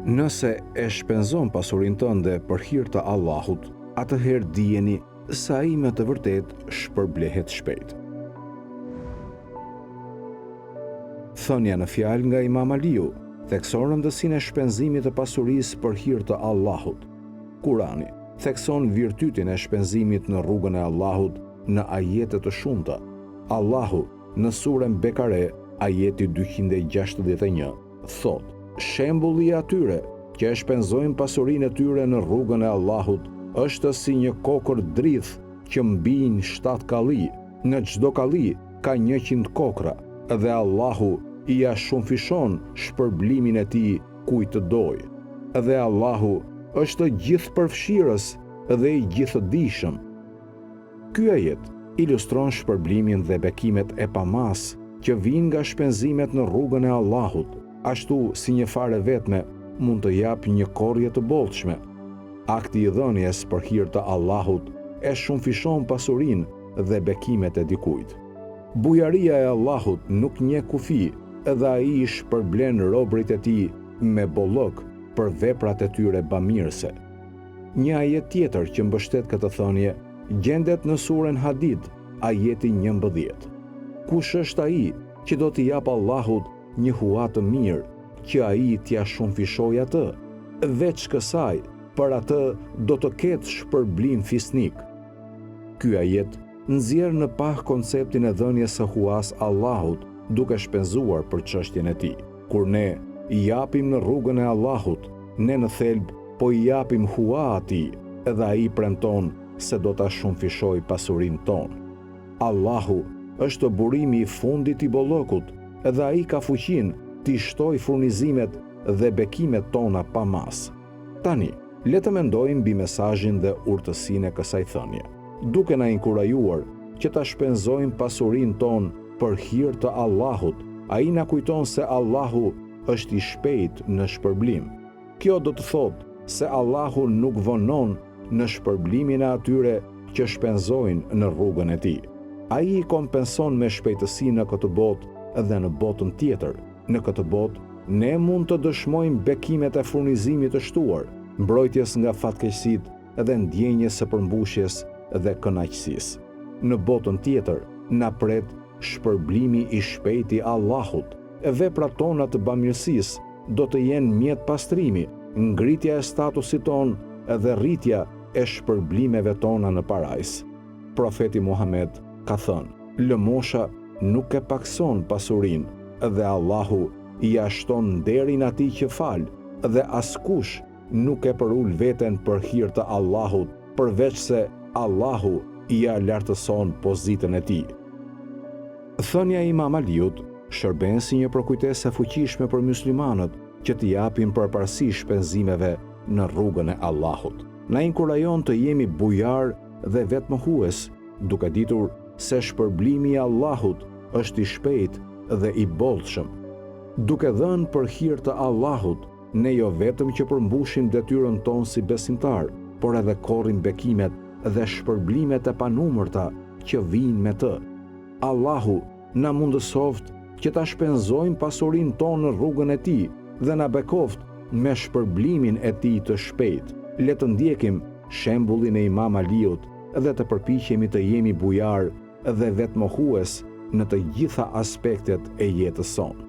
Nëse e shpenzon pasurinë tënde për hir të Allahut, atëherë dijeni se ai me të vërtetë shpërblehet shpejt. Thënia në fjalë nga Imam Aliu thekson rëndësinë e shpenzimit të pasurisë për hir të Allahut. Kurani thekson virtytin e shpenzimit në rrugën e Allahut në ajete të shumta. Allahu në surën Bekare, ajeti 261, thot: shembulli i atyre që e shpenzojnë pasurinë e tyre në rrugën e Allahut është si një kokër dridh që mbijnë 7 kalli, në çdo kalli ka 100 kokra, dhe Allahu i ja shumëfishon shpërblimin e tij kujt të dojë. Dhe Allahu është gjithëpërfshirës dhe i gjithëdijshëm. Ky ajet ilustron shpërblimin dhe bekimet e pamas që vijnë nga shpenzimet në rrugën e Allahut, ashtu si një fare vetme mund të japë një korrje të bollshme. Akti i dhënies për hir të Allahut e shumëfishon pasurinë dhe bekimet e dikujt. Bujaria e Allahut nuk njeh kufi, edhe ai i shpërblen robërit e tij me bollok për veprat e tyre bamirëse. Një ajet tjetër që mbështet këtë thënie gjendet në surën Hadid, ajeti 11. Kush është ai që do t'i jap Allahut një hua të mirë, që ai t'ia shumëfishojë atë, veç kësaj, për atë do të ketë shpërblim fisnik. Ky ajet nxjerr në pah konceptin e dhënies së huas Allahut, duke shpenzuar për çështjen e tij. Kur ne i japim në rrugën e Allahut, ne në thelb po i japim hua atij, edhe ai premton se do ta shumëfishojë pasurinë tonë. Allahu është burimi i fundit i bollokut, edhe ai ka fuqinë t'i shtojë furnizimet dhe bekimet tona pa mas. Tani, le të mendojmë mbi mesazhin dhe urtësinë e kësaj thënie, duke na inkurajuar që ta shpenzojmë pasurinë tonë për hir të Allahut. Ai na kujton se Allahu është i shpejt në shpërblim. Kjo do të thotë se Allahu nuk vonon në shpërblimin e atyre që shpenzojnë në rrugën e tij. Ai i kompenson me shpejtësi në këtë botë dhe në botën tjetër. Në këtë botë, ne mund të dëshmojmë bekimet e furnizimit të shtuar, mbrojtjes nga fatkeqësitë dhe ndjenjes së përmbushjes dhe kënaqësisë. Në botën tjetër, na pret shpërblimi i shpejtë i Allahut. Veprat tona të bamirësisë do të jenë mjet pastrimi, ngritja e statusit ton dhe rritja e shpërblimeve tona në parajs. Profeti Muhammed ka thënë: lëmosha nuk e pakson pasurinë, dhe Allahu i ashton nderin atij që fal, dhe askush nuk e përul veten për hir të Allahut, përveç se Allahu i ja lartëson pozitën e tij. Thënia e Imam Aliut shërben si një përkujtesë e fuqishme për myslimanët që t'i japin përparësi shpenzimeve në rrugën e Allahut. Na inkurajon të jemi bujar dhe vetmohues, duke ditur se shpërblimi i Allahut është i shpejtë dhe i bollshëm. Duke dhënë për hir të Allahut, ne jo vetëm që përmbushim detyrën tonë si besimtar, por edhe korrim bekimet dhe shpërblimet e panumërta që vijnë me të. Allahu na mundësoft që ta shpenzojmë pasurinë tonë në rrugën e tij dhe na bekoft me shpërblimin e tij të shpejtë. Le të ndjekim shembullin e Imam Aliut dhe të përpiqemi të jemi bujar dhe vetmohues në të gjitha aspektet e jetës sonë.